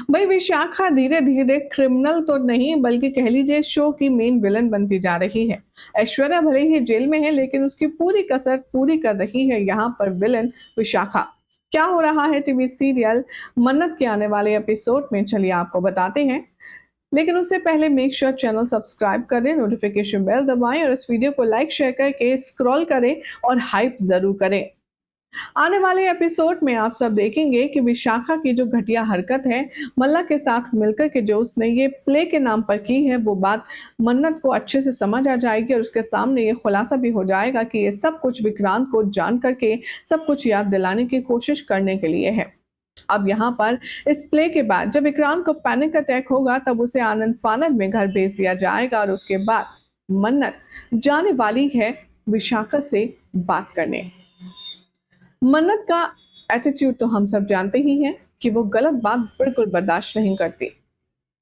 भाई विशाखा धीरे धीरे क्रिमिनल तो नहीं बल्कि कह लीजिए शो की मेन विलन बनती जा रही है। ऐश्वर्या भले ही जेल में है लेकिन उसकी पूरी कसर पूरी कर रही है यहाँ पर विलन विशाखा। क्या हो रहा है टीवी सीरियल मन्नत के आने वाले एपिसोड में, चलिए आपको बताते हैं। लेकिन उससे पहले मेक श्योर चैनल सब्सक्राइब करें, नोटिफिकेशन बेल दबाएं और इस वीडियो को लाइक शेयर करके स्क्रॉल करें और हाइप जरूर करें। आने वाले एपिसोड में आप सब देखेंगे कि विशाखा की जो घटिया हरकत है मल्ला के साथ मिलकर के जो उसने ये प्ले के नाम पर की है, वो बात मन्नत को अच्छे से समझ आ जाएगी और उसके सामने ये खुलासा भी हो जाएगा कि ये सब कुछ विक्रांत को जान करके सब कुछ याद दिलाने की कोशिश करने के लिए है। अब यहाँ पर इस प्ले के बाद जब विक्रांत को पैनिक अटैक होगा तब उसे आनंद फानंद में घर भेज दिया जाएगा और उसके बाद मन्नत जाने वाली है विशाखा से बात करने। मन्नत का एटीट्यूड तो हम सब जानते ही हैं कि वो गलत बात बिल्कुल बर्दाश्त नहीं करती।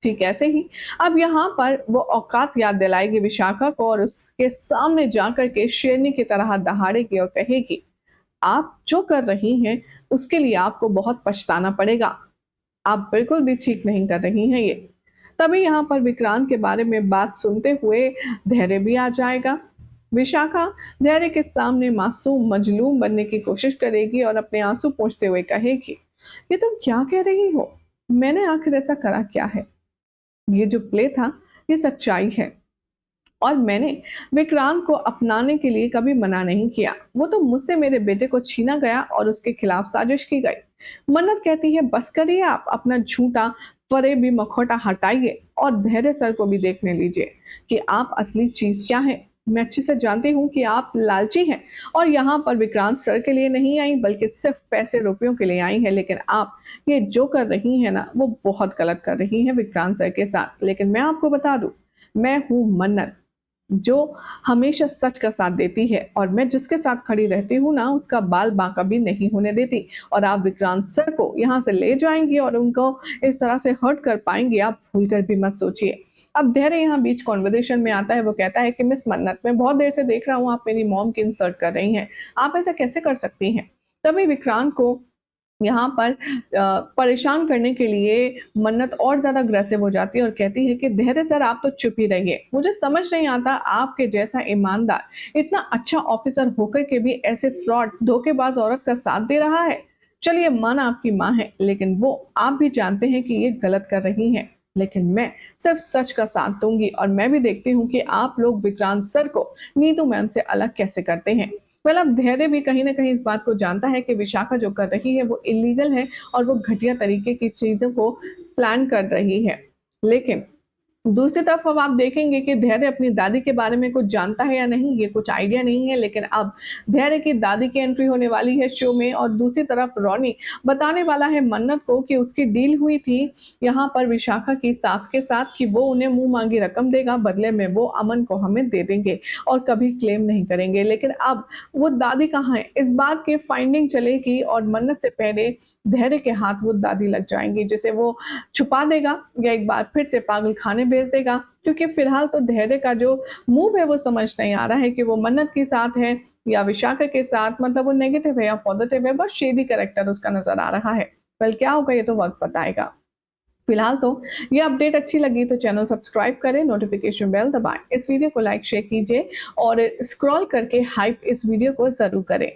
ठीक ऐसे ही अब यहाँ पर वो औकात याद दिलाएगी विशाखा को और उसके सामने जाकर के शेरनी की तरह दहाड़ेगी और कहेगी, आप जो कर रही हैं उसके लिए आपको बहुत पछताना पड़ेगा। आप बिल्कुल भी ठीक नहीं कर रही हैं ये। तभी यहाँ पर विक्रांत के बारे में बात सुनते हुए धैर्य भी आ जाएगा। विशाखा धैर्य के सामने मासूम मजलूम बनने की कोशिश करेगी और अपने आंसू पोंछते हुए कहेगी, ये तुम क्या कह रही हो? मैंने आखिर ऐसा करा क्या है? ये जो प्ले था ये सच्चाई है और मैंने विक्रांत को अपनाने के लिए कभी मना नहीं किया। वो तो मुझसे मेरे बेटे को छीना गया और उसके खिलाफ साजिश की गई। मन्नत कहती है, बस करिए, आप अपना झूठा फरेबी मखौटा हटाइए और धैर्य सर को भी देखने लीजिए कि आप असली चीज क्या है। मैं अच्छे से जानती हूँ कि आप लालची हैं और यहाँ पर विक्रांत सर के लिए नहीं आई बल्कि सिर्फ पैसे रुपयों के लिए आई हैं, लेकिन आप ये जो कर रही हैं ना वो बहुत गलत कर रही हैं विक्रांत सर के साथ। लेकिन मैं आपको बता दूं, मैं हूँ मन्नत जो हमेशा सच का साथ देती है और मैं जिसके साथ खड़ी रहती हूँ ना उसका बाल बांका भी नहीं होने देती। और आप विक्रांत सर को यहाँ से ले जाएंगी और उनको इस तरह से हर्ट कर पाएंगे, आप भूल कर भी मत सोचिए। अब धैर्य यहाँ बीच कॉन्वर्सेशन में आता है, वो कहता है कि मिस मन्नत, मैं बहुत देर से देख रहा हूँ आप मेरी मॉम की इंसल्ट कर रही हैं, आप ऐसा कैसे कर सकती हैं? तभी विक्रांत को यहाँ पर परेशान करने के लिए मन्नत और ज़्यादा अग्रेसिव हो जाती है और कहती है कि धैर्य सर आप तो चुप ही रहिए। मुझे समझ नहीं आता आपके जैसा ईमानदार, इतना अच्छा ऑफिसर होकर के भी ऐसे फ्रॉड धोखेबाज औरत का साथ दे रहा है। चलिए माना आपकी माँ है लेकिन वो आप भी जानते हैं कि ये गलत कर रही हैं। लेकिन मैं सिर्फ सच का साथ दूंगी और मैं भी देखती हूँ कि आप लोग विक्रांत सर को नीतू मैम से अलग कैसे करते हैं। मतलब धैर्य भी कहीं ना कहीं इस बात को जानता है कि विशाखा जो कर रही है वो इलीगल है और वो घटिया तरीके की चीजों को प्लान कर रही है। लेकिन दूसरी तरफ अब आप देखेंगे कि धैर्य अपनी दादी के बारे में कुछ जानता है या नहीं ये कुछ आइडिया नहीं है, लेकिन अब धैर्य की दादी की एंट्री होने वाली है शो में और दूसरी तरफ रोनी बताने वाला है मन्नत को कि उसकी डील हुई थी यहाँ पर विशाखा की सास के साथ कि वो उन्हें मुंह मांगी रकम देगा, बदले में वो अमन को हमें दे देंगे और कभी क्लेम नहीं करेंगे। लेकिन अब वो दादी कहाँ है, इस बात की फाइंडिंग चलेगी और मन्नत से पहले धैर्य के हाथ वो दादी लग जाएंगी जिसे वो छुपा देगा या एक बार फिर से पागल खाने भेज देगा। क्योंकि फिलहाल तो धैर्य का जो मूव है वो समझ नहीं आ रहा है कि वो मन्नत के साथ है या विशाखा के साथ, मतलब वो नेगेटिव है या पॉजिटिव है, बस शेडी कैरेक्टर उसका नजर आ रहा है। कल क्या होगा ये तो वक्त बताएगा। फिलहाल तो ये अपडेट अच्छी लगी तो चैनल सब्सक्राइब करें, नोटिफिकेशन बेल दबाएं, इस वीडियो को लाइक शेयर कीजिए और स्क्रॉल करके हाइप इस वीडियो को जरूर करें।